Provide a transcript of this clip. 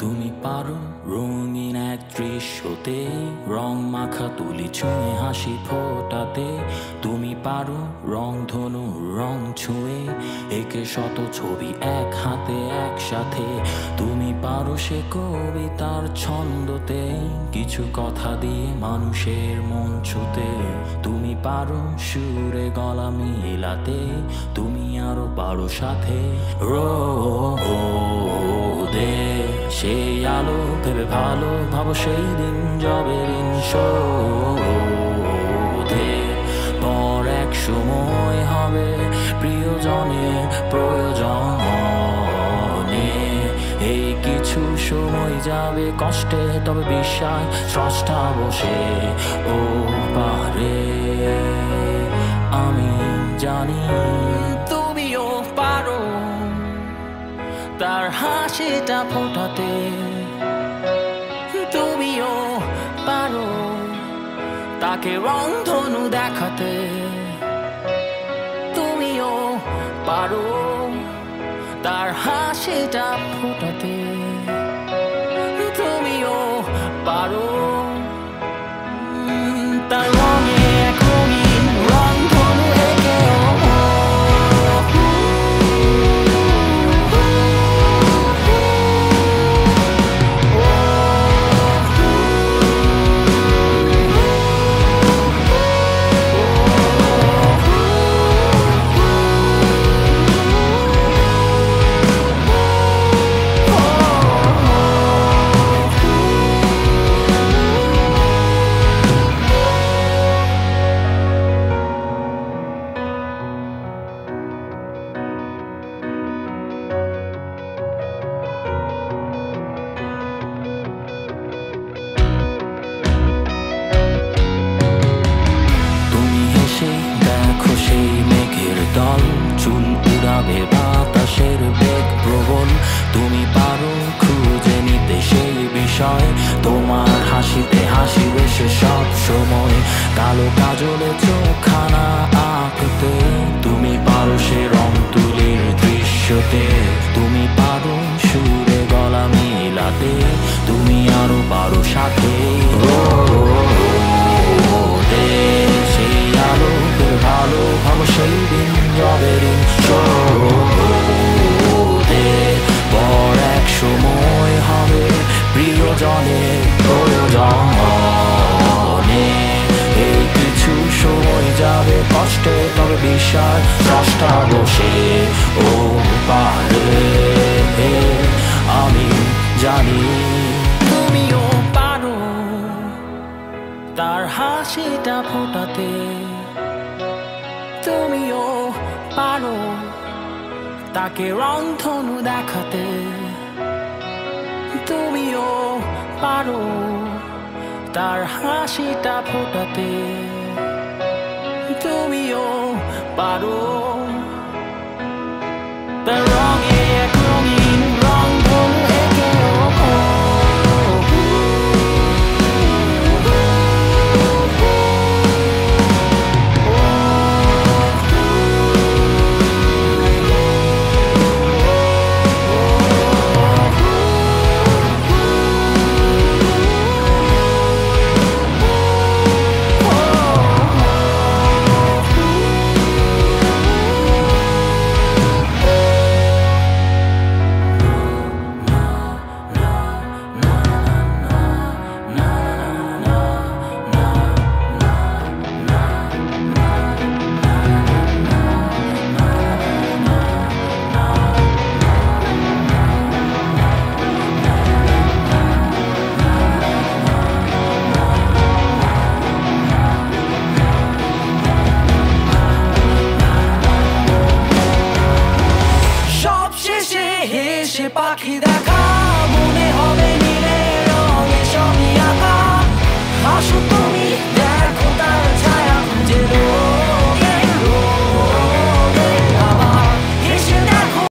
তুমি পারো রঙিন এক দৃশ্যতে রং মাখা তুলি ছুঁয়ে হাসি ফোটাতে। তুমি পারো রং ধনু রং ছুঁয়ে একে শত ছবি এক হাতে একসাথে। তুমি পারো সে কবিতার ছন্দতে কিছু কথা দিয়ে মানুষের মন ছুতে। তুমি পারো সুরে গলা মিলাতে, তুমি আরো পারো সাথে রোদে সেই আলো ভেবে ভালো ভাবো সেই দিন যবে ঋণ শোধে। পর এক সময় হবে প্রিয়জনের প্রয়োজনে। এই কিছু সময় যাবে কষ্টে, তবে বিশ্বাস স্রষ্টা বসে ও পারে। আমি জানি তুমিও পারো তার হাসিটা ফোটাতে। তুমিও পারো তাকে রংধনু দেখাতে। তুমিও পারো তার হাসিটা ফোটাতে। তুমিও পারো তার রঙে এক রঙিন রংধনু এঁকে। চুল উড়াবে বাতাসের বেগ প্রবল। তুমি পারো খুঁজে নিতে সেই বিষয়, তোমার হাসিতে হাসিবে সে সব সময়। কালো কাজলে চোখখানা আঁকতে, তুমি পারো সে রং তুলির দৃশ্যতে। তুমি পারো সুরে গলা মিলাতে, তুমি আরো পারো সাথে রোদে সেই আলো ভালো ভালো সেই দিন যবে ঋণ শোধে। পর এক সময় হবে প্রিয়জনের প্রয়োজনে। এই কিছু সময় যাবে কষ্টে, তবে বিশ্বাস স্রষ্টা বসে ও পারে। আমি জানি তুমিও পারো তার হাসিটা ফোটাতে। তুমিও পারো তাকে রংধনু দেখাতে। তুমিও পারো তার হাসিটা ফোটাতে। তুমিও পারো তার রঙে